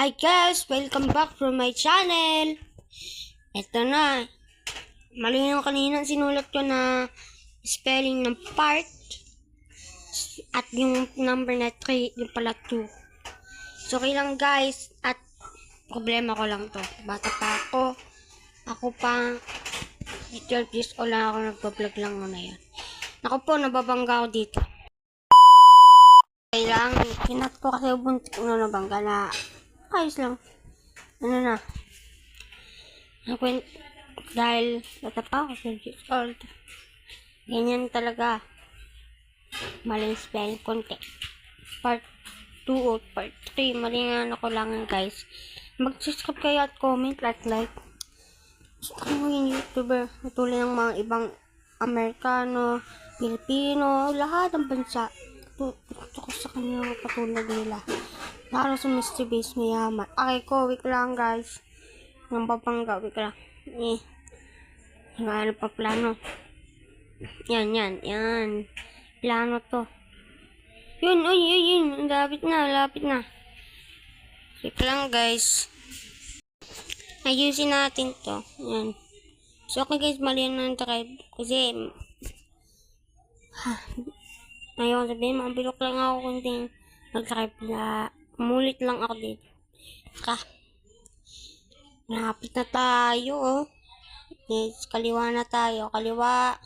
Hi guys! Welcome back from my channel! Ito na. Mali yung kanina sinulat ko na spelling ng part. At yung number na 3, yung pala 2. So, okay lang guys. At problema ko lang to. Bata pa ako. Ako pa 12 years old lang ako. Nagpa-vlog lang muna yan. Ako po, nababangga ako dito. Kailangan, kinat ko kasi buntik na nabangga na ayos lang. Ano na? Dahil bata pa ako, 12 years old. Ganyan talaga. Maling spelling konti. Part 2 o part 3. Malingan ako lang guys. Mag-subscribe kayo at comment at like. Gusto ko yung YouTuber. Tulad ng mga ibang Amerikano, Pilipino, lahat ng bansa. Gusto ko sa kanila patulad nila. Para sa Mr. Beast mayaman. Okay ko, wait lang guys. Nang papangga, wait lang. Ano pa plano? Yan. Plano to. Yun. Lapit na. Wait lang guys. Ayusin natin to. Yan. So okay guys, mali na ng tribe. Kasi, ayaw sabihin, mabilok lang ako kunting nag-tribe na umulit lang ako dito. Malapit na tayo, oh. Yes, kaliwa na tayo. Kaliwa.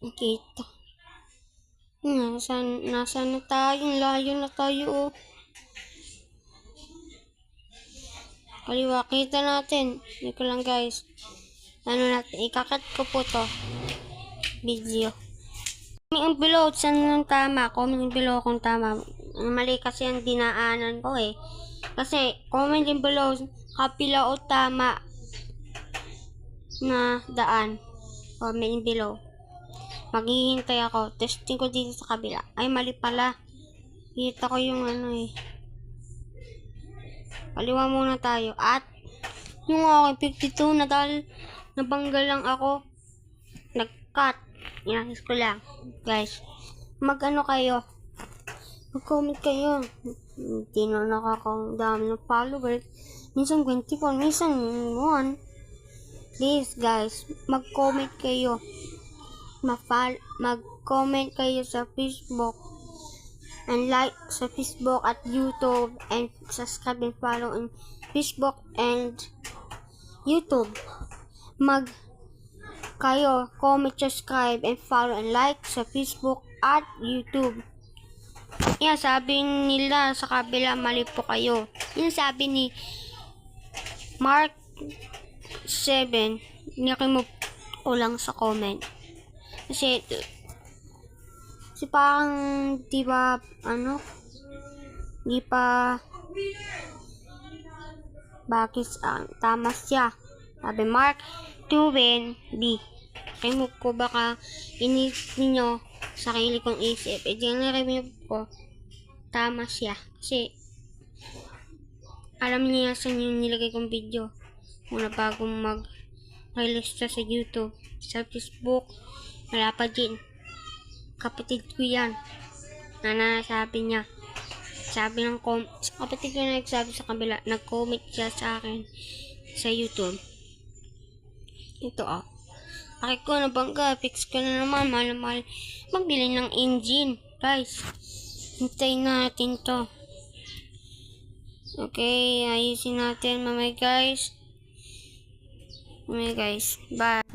Kita. Nasaan na tayo? Layo na tayo, oh. Kaliwa. Kita natin. Ito lang, guys. Ikakat ko po to. Video. Comment below saan yung tama. Comment below kung tama. Mali kasi ang dinaanan ko, eh. Kasi, comment din below kapila o tama na daan. Comment below. Maghihintay ako. Testing ko dito sa kabila. Ay, mali pala. Kita ko yung Kaliwa muna tayo. At, yung aking 52 na dahil nabanggal lang ako. Nag-cut. Inakis ko lang. Guys, kayo. Mag-comment kayo. Hindi na nakakandami ng followers. Minsan 24, minsan 1. Please guys, mag-comment kayo. Mag-comment kayo sa Facebook. And like sa Facebook at YouTube. And subscribe and follow on Facebook and YouTube. Kayo, comment, subscribe, and follow and like sa Facebook at YouTube. Yan, sabi nila sa kabila, mali po kayo. Yan sabi ni Mark 7, nakimove ko lang sa comment. Kasi parang, diba, di pa, bakit, tama siya. Sabi Mark 2B. Remove ko, baka inis ninyo sarili kong isip. E di na-remove ko. Tama siya. Kasi, alam niya saan yung nilagay kong video. Muna bagong mag-release sa YouTube. Sa Facebook. Wala pa din. Kapatid ko yan. Sabi niya. Sabi ng kapatid ko na nagsabi sa kabila. Nag-comment siya sa akin sa YouTube. Ito Aki ko nabangga. Fix ko na naman. Mahal. Magbili ng engine. Guys. Hintayin natin to. Okay. Ayusin natin. Mamay guys. Bye.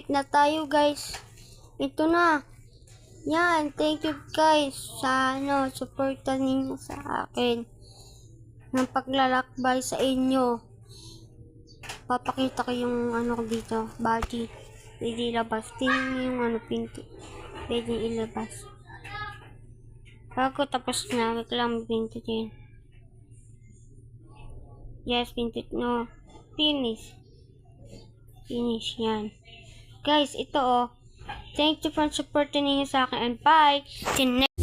Balik na tayo guys. Ito na. Yan, thank you guys sa suporta ninyo sa akin. Ng paglalakbay sa inyo. Papakita ko yung ko dito, body. Pwede ilabas. Tingnan yung pinto. Pwede ilabas. Bago tapos na, wait lang, pinto din. Yes, pinto, no. Finish. Finish, yan. Guys, ito Thank you for supporting ninyo sa akin and bye! See you next